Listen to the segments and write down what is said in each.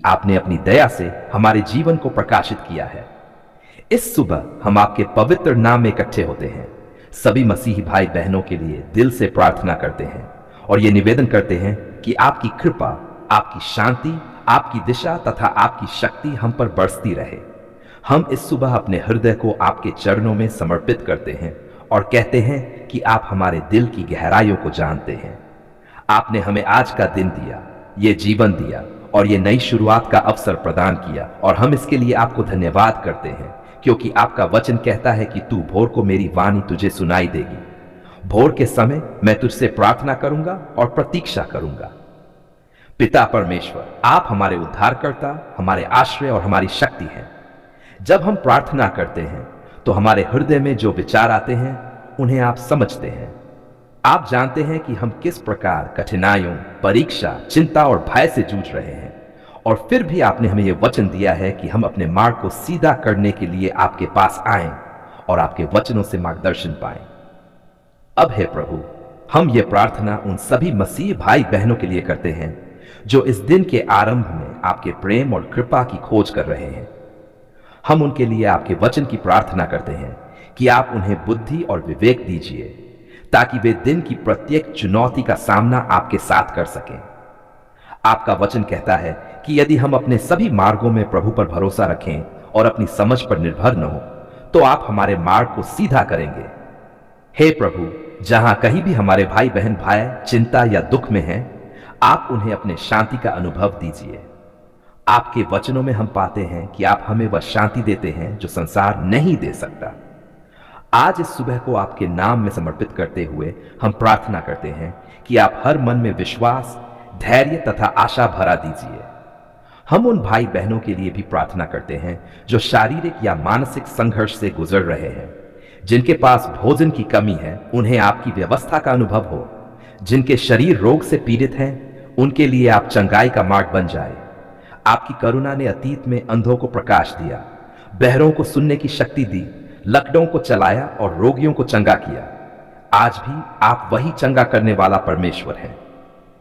आपने अपनी दया से हमारे जीवन को प्रकाशित किया है। इस सुबह हम आपके पवित्र नाम में इकट्ठे होते हैं। सभी मसीही भाई बहनों के लिए दिल से प्रार्थना करते हैं और ये निवेदन करते हैं कि आपकी कृपा, आपकी शांति, आपकी दिशा तथा आपकी शक्ति हम पर बरसती रहे। हम इस सुबह अपने हृदय को आपके चरणों में समर्पित करते हैं और कहते हैं कि आप हमारे दिल की गहराइयों को जानते हैं। आपने हमें आज का दिन दिया, ये जीवन दिया और ये नई शुरुआत का अवसर प्रदान किया और हम इसके लिए आपको धन्यवाद करते हैं, क्योंकि आपका वचन कहता है कि तू भोर को मेरी वाणी तुझे सुनाई देगी। भोर के समय मैं तुझसे प्रार्थना करूंगा और प्रतीक्षा करूंगा। पिता परमेश्वर, आप हमारे उद्धारकर्ता, हमारे आश्रय और हमारी शक्ति हैं। जब हम प्रार्थना करते हैं तो हमारे हृदय में जो विचार आते हैं उन्हें आप समझते हैं। आप जानते हैं कि हम किस प्रकार कठिनाइयों, परीक्षा, चिंता और भय से जूझ रहे हैं, और फिर भी आपने हमें यह वचन दिया है कि हम अपने मार्ग को सीधा करने के लिए आपके पास आएं और आपके वचनों से मार्गदर्शन पाएं। अब हे प्रभु, हम ये प्रार्थना उन सभी मसीह भाई बहनों के लिए करते हैं जो इस दिन के आरंभ में आपके प्रेम और कृपा की खोज कर रहे हैं। हम उनके लिए आपके वचन की प्रार्थना करते हैं कि आप उन्हें बुद्धि और विवेक दीजिए ताकि वे दिन की प्रत्येक चुनौती का सामना आपके साथ कर सकें। आपका वचन कहता है कि यदि हम अपने सभी मार्गों में प्रभु पर भरोसा रखें और अपनी समझ पर निर्भर न हो तो आप हमारे मार्ग को सीधा करेंगे। हे प्रभु, जहां कहीं भी हमारे भाई बहन भय, चिंता या दुख में हैं, आप उन्हें अपने शांति का अनुभव दीजिए। आपके वचनों में हम पाते हैं कि आप हमें वह शांति देते हैं जो संसार नहीं दे सकता। आज इस सुबह को आपके नाम में समर्पित करते हुए हम प्रार्थना करते हैं कि आप हर मन में विश्वास, धैर्य तथा आशा भरा दीजिए। हम उन भाई बहनों के लिए भी प्रार्थना करते हैं जो शारीरिक या मानसिक संघर्ष से गुजर रहे हैं, जिनके पास भोजन की कमी है, उन्हें आपकी व्यवस्था का अनुभव हो। जिनके शरीर रोग से पीड़ित हैं, उनके लिए आप चंगाई का मार्ग बन जाए। आपकी करुणा ने अतीत में अंधों को प्रकाश दिया, बहरों को सुनने की शक्ति दी, लकड़ों को चलाया और रोगियों को चंगा किया। आज भी आप वही चंगा करने वाला परमेश्वर हैं।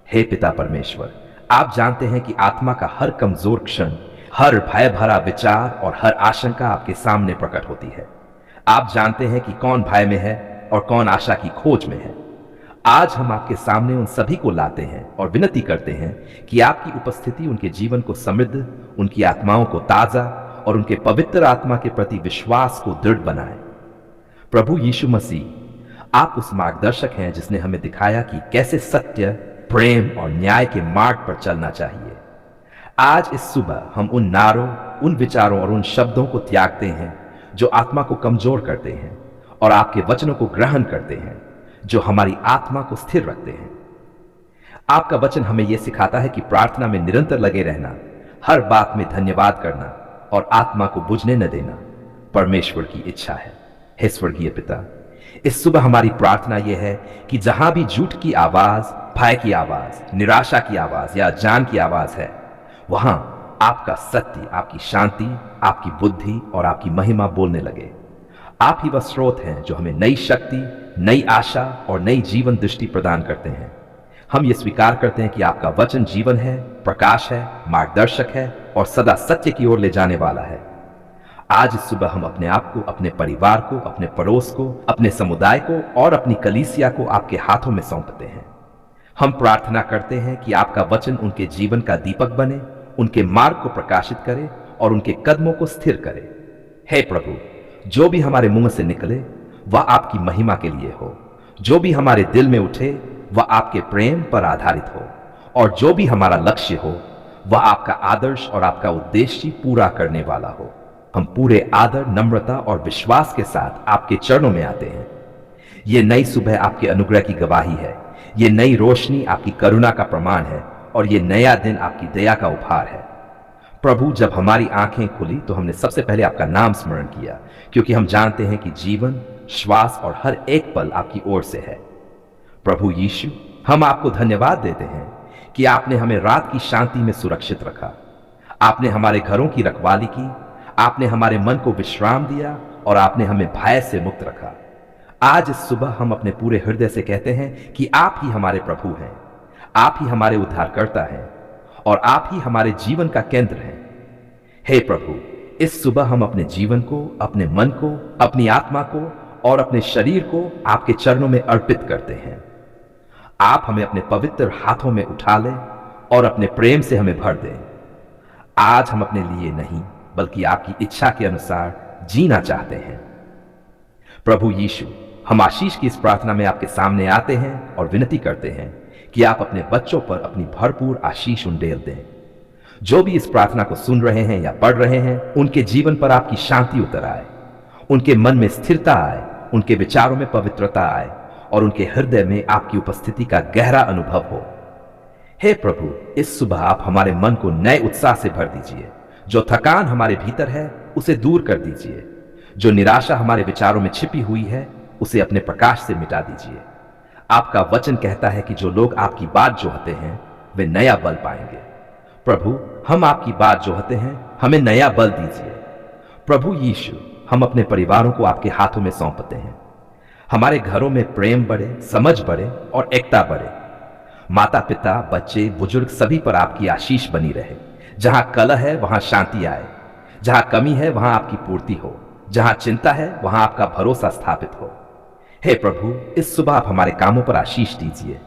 हे पिता परमेश्वर, आप जानते हैं कि आत्मा का हर कमजोर क्षण, हर भय भरा विचार और हर आशंका आपके सामने प्रकट होती है। आप जानते हैं कि कौन भय में है और कौन आशा की खोज में है। आज हम आपके सामने उन सभी को लाते हैं और विनती करते हैं कि आपकी उपस्थिति उनके जीवन को समृद्ध, उनकी आत्माओं को ताजा और उनके पवित्र आत्मा के प्रति विश्वास को दृढ़ बनाए। प्रभु यीशु मसीह, आप उस मार्गदर्शक हैं जिसने हमें दिखाया कि कैसे सत्य, प्रेम और न्याय के मार्ग पर चलना चाहिए। आज इस सुबह हम उन नारों, उन विचारों और उन शब्दों को त्यागते हैं जो आत्मा को कमजोर करते हैं और आपके वचनों को ग्रहण करते हैं जो हमारी आत्मा को स्थिर रखते हैं। आपका वचन हमें यह सिखाता है कि प्रार्थना में निरंतर लगे रहना, हर बात में धन्यवाद करना और आत्मा को बुझने न देना परमेश्वर की इच्छा है। हे स्वर्गीय पिता, इस सुबह हमारी प्रार्थना यह है कि जहां भी झूठ की आवाज, भय की आवाज, निराशा की आवाज या अज्ञान की आवाज है, वहां आपका सत्य, आपकी शांति, आपकी बुद्धि और आपकी महिमा बोलने लगे। आप ही वह स्रोत हैं जो हमें नई शक्ति, नई आशा और नई जीवन दृष्टि प्रदान करते हैं। हम ये स्वीकार करते हैं कि आपका वचन जीवन है, प्रकाश है, मार्गदर्शक है और सदा सत्य की ओर ले जाने वाला है। आज इस सुबह हम अपने आप को, अपने परिवार को, अपने पड़ोस को, अपने समुदाय को और अपनी कलीसिया को आपके हाथों में सौंपते हैं। हम प्रार्थना करते हैं कि आपका वचन उनके जीवन का दीपक बने, उनके मार्ग को प्रकाशित करे और उनके कदमों को स्थिर करे। हे प्रभु, जो भी हमारे मुंह से निकले वह आपकी महिमा के लिए हो, जो भी हमारे दिल में उठे वह आपके प्रेम पर आधारित हो, और जो भी हमारा लक्ष्य हो वह आपका आदर्श और आपका उद्देश्य पूरा करने वाला हो। हम पूरे आदर, नम्रता और विश्वास के साथ आपके चरणों में आते हैं। ये नई सुबह आपके अनुग्रह की गवाही है, ये नई रोशनी आपकी करुणा का प्रमाण है और ये नया दिन आपकी दया का उपहार है। प्रभु, जब हमारी आंखें खुली तो हमने सबसे पहले आपका नाम स्मरण किया, क्योंकि हम जानते हैं कि जीवन, श्वास और हर एक पल आपकी ओर से है। प्रभु यीशु, हम आपको धन्यवाद देते हैं कि आपने हमें रात की शांति में सुरक्षित रखा। आपने हमारे घरों की रखवाली की, आपने हमारे मन को विश्राम दिया और आपने हमें भय से मुक्त रखा। आज इस सुबह हम अपने पूरे हृदय से कहते हैं कि आप ही हमारे प्रभु हैं, आप ही हमारे उद्धारकर्ता हैं और आप ही हमारे जीवन का केंद्र हैं। हे प्रभु, इस सुबह हम अपने जीवन को, अपने मन को, अपनी आत्मा को और अपने शरीर को आपके चरणों में अर्पित करते हैं। आप हमें अपने पवित्र हाथों में उठा लें और अपने प्रेम से हमें भर दें। आज हम अपने लिए नहीं बल्कि आपकी इच्छा के अनुसार जीना चाहते हैं। प्रभु यीशु, हम आशीष की इस प्रार्थना में आपके सामने आते हैं और विनती करते हैं कि आप अपने बच्चों पर अपनी भरपूर आशीष उंडेल दें। जो भी इस प्रार्थना को सुन रहे हैं या पढ़ रहे हैं, उनके जीवन पर आपकी शांति उतर आए, उनके मन में स्थिरता आए, उनके विचारों में पवित्रता आए और उनके हृदय में आपकी उपस्थिति का गहरा अनुभव हो। हे प्रभु, इस सुबह आप हमारे मन को नए उत्साह से भर दीजिए। जो थकान हमारे भीतर है उसे दूर कर दीजिए। जो निराशा हमारे विचारों में छिपी हुई है उसे अपने प्रकाश से मिटा दीजिए। आपका वचन कहता है कि जो लोग आपकी बात जोहते हैं वे नया बल पाएंगे। प्रभु, हम आपकी बात जोहते हैं, हमें नया बल दीजिए। प्रभु यीशु, हम अपने परिवारों को आपके हाथों में सौंपते हैं। हमारे घरों में प्रेम बढ़े, समझ बढ़े और एकता बढ़े। माता पिता, बच्चे, बुजुर्ग सभी पर आपकी आशीष बनी रहे। जहां कलह है वहां शांति आए, जहां कमी है वहां आपकी पूर्ति हो, जहां चिंता है वहां आपका भरोसा स्थापित हो। हे प्रभु, इस सुबह आप हमारे कामों पर आशीष दीजिए।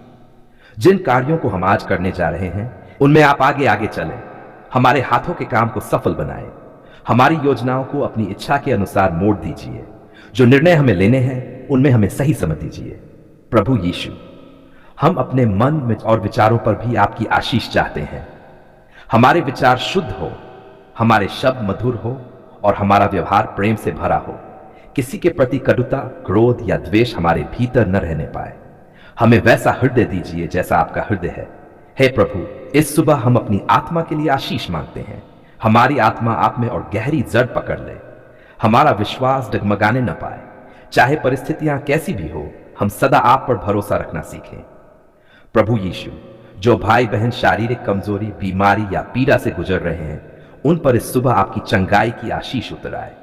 जिन कार्यों को हम आज करने जा रहे हैं उनमें आप आगे आगे चलें, हमारे हाथों के काम को सफल बनाएं, हमारी योजनाओं को अपनी इच्छा के अनुसार मोड़ दीजिए। जो निर्णय हमें लेने हैं उनमें हमें सही समझ दीजिए। प्रभु यीशु, हम अपने मन में और विचारों पर भी आपकी आशीष चाहते हैं। हमारे विचार शुद्ध हो, हमारे शब्द मधुर हो और हमारा व्यवहार प्रेम से भरा हो। किसी के प्रति कटुता, क्रोध या द्वेष हमारे भीतर न रहने पाए। हमें वैसा हृदय दीजिए जैसा आपका हृदय है। हे प्रभु, इस सुबह हम अपनी आत्मा के लिए आशीष मांगते हैं। हमारी आत्मा आप में और गहरी जड़ पकड़ ले। हमारा विश्वास डगमगाने न पाए। चाहे परिस्थितियां कैसी भी हो, हम सदा आप पर भरोसा रखना सीखें। प्रभु यीशु, जो भाई बहन शारीरिक कमजोरी, बीमारी या पीड़ा से गुजर रहे हैं, उन पर इस सुबह आपकी चंगाई की आशीष उतर आए।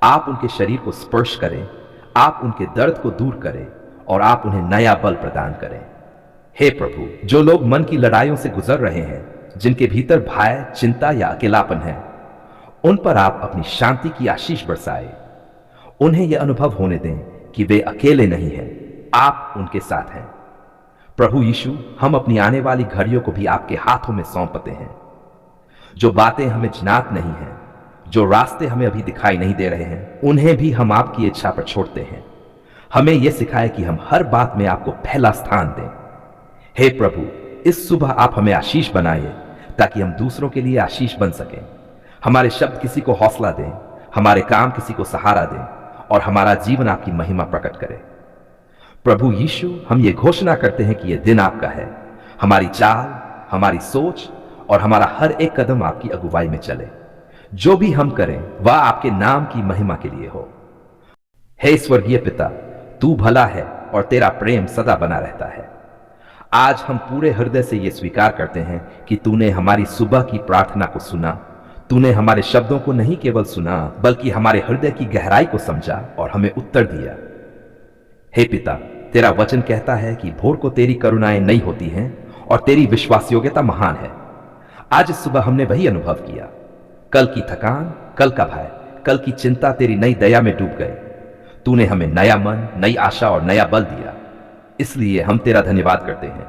आप उनके शरीर को स्पर्श करें, आप उनके दर्द को दूर करें और आप उन्हें नया बल प्रदान करें। हे प्रभु, जो लोग मन की लड़ाइयों से गुजर रहे हैं, जिनके भीतर भय, चिंता या अकेलापन है, उन पर आप अपनी शांति की आशीष बरसाएं। उन्हें यह अनुभव होने दें कि वे अकेले नहीं हैं, आप उनके साथ हैं। प्रभु यीशु, हम अपनी आने वाली घड़ियों को भी आपके हाथों में सौंपते हैं। जो बातें हमें ज्ञात नहीं हैं, जो रास्ते हमें अभी दिखाई नहीं दे रहे हैं, उन्हें भी हम आपकी इच्छा पर छोड़ते हैं। हमें यह सिखाए कि हम हर बात में आपको पहला स्थान दें। हे प्रभु, इस सुबह आप हमें आशीष बनाइए ताकि हम दूसरों के लिए आशीष बन सकें। हमारे शब्द किसी को हौसला दें, हमारे काम किसी को सहारा दें और हमारा जीवन आपकी महिमा प्रकट करे। प्रभु यीशु, हम ये घोषणा करते हैं कि यह दिन आपका है। हमारी चाल, हमारी सोच और हमारा हर एक कदम आपकी अगुवाई में चले। जो भी हम करें वह आपके नाम की महिमा के लिए हो। हे स्वर्गीय पिता, तू भला है और तेरा प्रेम सदा बना रहता है। आज हम पूरे हृदय से यह स्वीकार करते हैं कि तूने हमारी सुबह की प्रार्थना को सुना। तूने हमारे शब्दों को नहीं केवल सुना बल्कि हमारे हृदय की गहराई को समझा और हमें उत्तर दिया। हे पिता, तेरा वचन कहता है कि भोर को तेरी करुणाएं नई होती हैं और तेरी विश्वास योग्यता महान है। आज इस सुबह हमने वही अनुभव किया। कल की थकान, कल का भय, कल की चिंता तेरी नई दया में डूब गए। तूने हमें नया मन, नई आशा और नया बल दिया। इसलिए हम तेरा धन्यवाद करते हैं।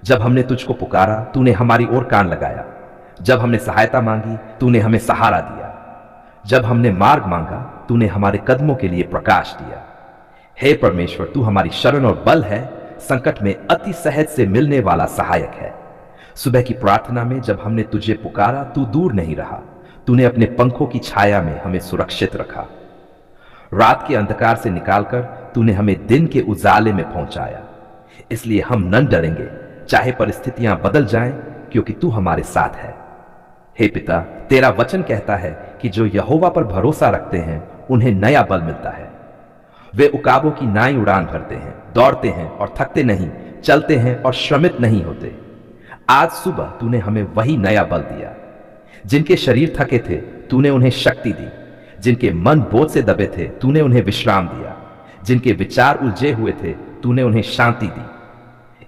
जब हमने तुझको पुकारा, तूने हमारी ओर कान लगाया। जब हमने सहायता मांगी, तूने हमें सहारा दिया। जब हमने मार्ग मांगा, तूने हमारे कदमों के लिए प्रकाश दिया। हे परमेश्वर, तू हमारी शरण और बल है, संकट में अति सहज से मिलने वाला सहायक है। सुबह की प्रार्थना में जब हमने तुझे पुकारा, तू दूर नहीं रहा। तूने अपने पंखों की छाया में हमें सुरक्षित रखा। रात के अंधकार से निकालकर तूने हमें दिन के उजाले में पहुंचाया। इसलिए हम न डरेंगे, चाहे परिस्थितियां बदल जाएं, क्योंकि तू हमारे साथ है। हे पिता, तेरा वचन कहता है कि जो यहोवा पर भरोसा रखते हैं उन्हें नया बल मिलता है। वे उकाबों की नाई उड़ान भरते हैं, दौड़ते हैं और थकते नहीं, चलते हैं और श्रमित नहीं होते। आज सुबह तूने हमें वही नया बल दिया। जिनके शरीर थके थे, तूने उन्हें शक्ति दी। जिनके मन बोझ से दबे थे, तूने उन्हें विश्राम दिया। जिनके विचार उलझे हुए थे, तूने उन्हें शांति दी।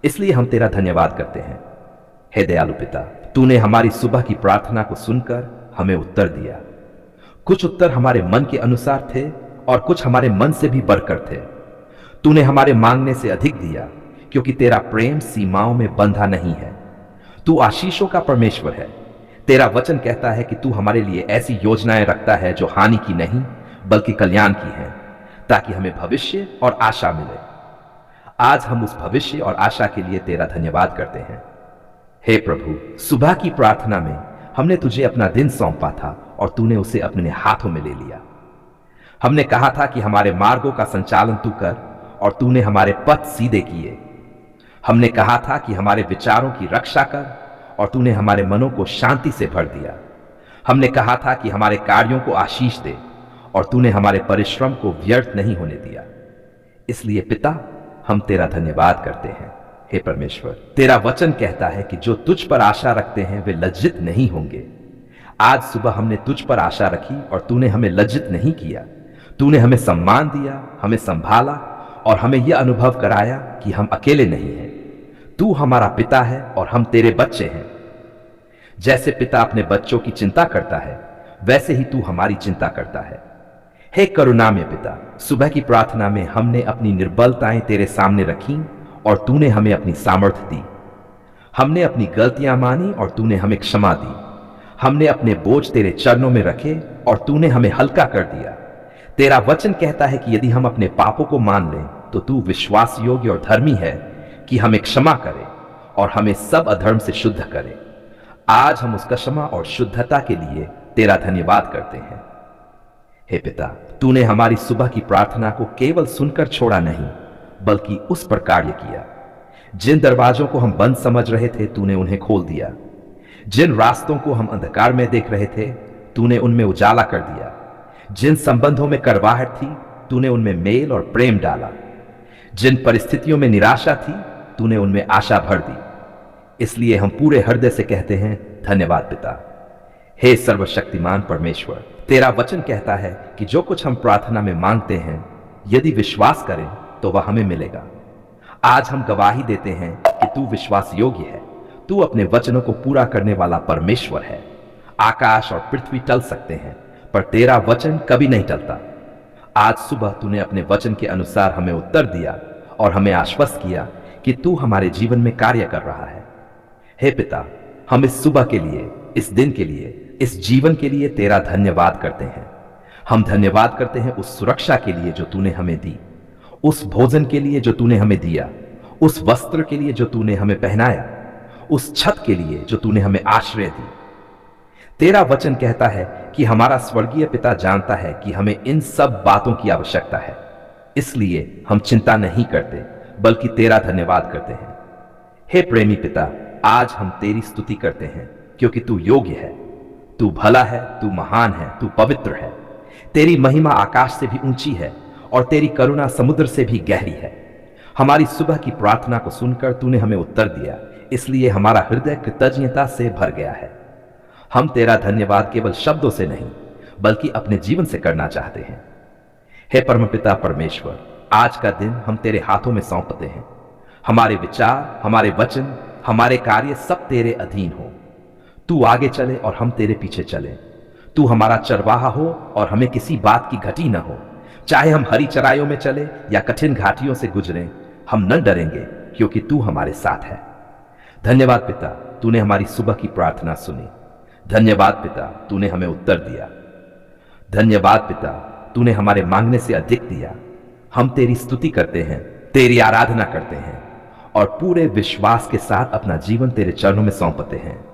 इसलिए हम तेरा धन्यवाद करते हैं। हे दयालु पिता, तूने हमारी सुबह की प्रार्थना को सुनकर हमें उत्तर दिया। कुछ उत्तर हमारे मन के अनुसार थे और कुछ हमारे मन से भी बढ़कर थे। तूने हमारे मांगने से अधिक दिया, क्योंकि तेरा प्रेम सीमाओं में बंधा नहीं है। तू आशीषों का परमेश्वर है। तेरा वचन कहता है कि तू हमारे लिए ऐसी योजनाएं रखता है जो हानि की नहीं बल्कि कल्याण की हैं, ताकि हमें भविष्य और आशा मिले। आज हम उस भविष्य और आशा के लिए तेरा धन्यवाद करते हैं। हे प्रभु, सुबह की प्रार्थना में हमने तुझे अपना दिन सौंपा था और तूने उसे अपने हाथों में ले लिया। हमने कहा था कि हमारे मार्गों का संचालन तू कर और तूने हमारे पथ सीधे किए। हमने कहा था कि हमारे विचारों की रक्षा कर और तूने हमारे मनों को शांति से भर दिया। हमने कहा था कि हमारे कार्यों को आशीष दे और तूने हमारे परिश्रम को व्यर्थ नहीं होने दिया। इसलिए पिता, हम तेरा धन्यवाद करते हैं। हे परमेश्वर, तेरा वचन कहता है कि जो तुझ पर आशा रखते हैं वे लज्जित नहीं होंगे। आज सुबह हमने तुझ पर आशा रखी और तूने हमें लज्जित नहीं किया। तूने हमें सम्मान दिया, हमें संभाला और हमें यह अनुभव कराया कि हम अकेले नहीं हैं। तू हमारा पिता है और हम तेरे बच्चे हैं। जैसे पिता अपने बच्चों की चिंता करता है, वैसे ही तू हमारी चिंता करता है। हे करुणामय पिता, सुबह की प्रार्थना में हमने अपनी निर्बलताएं तेरे सामने रखी और तूने हमें अपनी सामर्थ्य दी। हमने अपनी गलतियां मानी और तूने हमें क्षमा दी। हमने अपने बोझ तेरे चरणों में रखे और तूने हमें हल्का कर दिया। तेरा वचन कहता है कि यदि हम अपने पापों को मान लें तो तू विश्वास योग्य और धर्मी है कि हमें क्षमा करे और हमें सब अधर्म से शुद्ध करे। आज हम उसका क्षमा और शुद्धता के लिए तेरा धन्यवाद करते हैं। हे पिता, तूने हमारी सुबह की प्रार्थना को केवल सुनकर छोड़ा नहीं बल्कि उस पर कार्य किया। जिन दरवाजों को हम बंद समझ रहे थे, तूने उन्हें खोल दिया। जिन रास्तों को हम अंधकार में देख रहे थे, तूने उनमें उजाला कर दिया। जिन संबंधों में कड़वाहट थी, तूने उनमें मेल और प्रेम डाला। जिन परिस्थितियों में निराशा थी, तूने उनमें आशा भर दी। इसलिए हम पूरे हृदय से कहते हैं, धन्यवाद पिता। हे सर्वशक्तिमान परमेश्वर, तेरा वचन कहता है कि जो कुछ हम प्रार्थना में मांगते हैं, यदि विश्वास करें तो वह हमें मिलेगा। आज हम गवाही देते हैं कि तू विश्वास योग्य है। तू अपने वचनों को पूरा करने वाला परमेश्वर है। आकाश और पृथ्वी टल सकते हैं, पर तेरा वचन कभी नहीं टलता। आज सुबह तूने अपने वचन के अनुसार हमें उत्तर दिया और हमें आश्वस्त किया कि तू हमारे जीवन में कार्य कर रहा है। हे पिता, हम इस सुबह के लिए, इस दिन के लिए, इस जीवन के लिए तेरा धन्यवाद करते हैं। हम धन्यवाद करते हैं उस सुरक्षा के लिए जो तूने हमें दी, उस भोजन के लिए जो तूने हमें दिया, उस वस्त्र के लिए जो तूने हमें पहनाया, उस छत के लिए जो तूने हमें आश्रय दी। तेरा वचन कहता है कि हमारा स्वर्गीय पिता जानता है कि हमें इन सब बातों की आवश्यकता है। इसलिए हम चिंता नहीं करते बल्कि तेरा धन्यवाद करते हैं। हे प्रेमी पिता, आज हम तेरी स्तुति करते हैं क्योंकि तू योग्य है, तू भला है, तू महान है, तू पवित्र है। तेरी महिमा आकाश से भी ऊंची है और तेरी करुणा समुद्र से भी गहरी है। हमारी सुबह की प्रार्थना को सुनकर तूने हमें उत्तर दिया, इसलिए हमारा हृदय कृतज्ञता से भर गया है। हम तेरा धन्यवाद केवल शब्दों से नहीं बल्कि अपने जीवन से करना चाहते हैं। हे परमपिता परमेश्वर, आज का दिन हम तेरे हाथों में सौंपते हैं। हमारे विचार, हमारे वचन, हमारे कार्य सब तेरे अधीन हो। तू आगे चले और हम तेरे पीछे चले। तू हमारा चरवाहा हो और हमें किसी बात की घटी न हो। चाहे हम हरी चराइयों में चले या कठिन घाटियों से गुजरें, हम न डरेंगे क्योंकि तू हमारे साथ है। धन्यवाद पिता, तूने हमारी सुबह की प्रार्थना सुनी। धन्यवाद पिता, तूने हमें उत्तर दिया। धन्यवाद पिता, तूने हमारे मांगने से अधिक दिया। हम तेरी स्तुति करते हैं, तेरी आराधना करते हैं और पूरे विश्वास के साथ अपना जीवन तेरे चरणों में सौंपते हैं।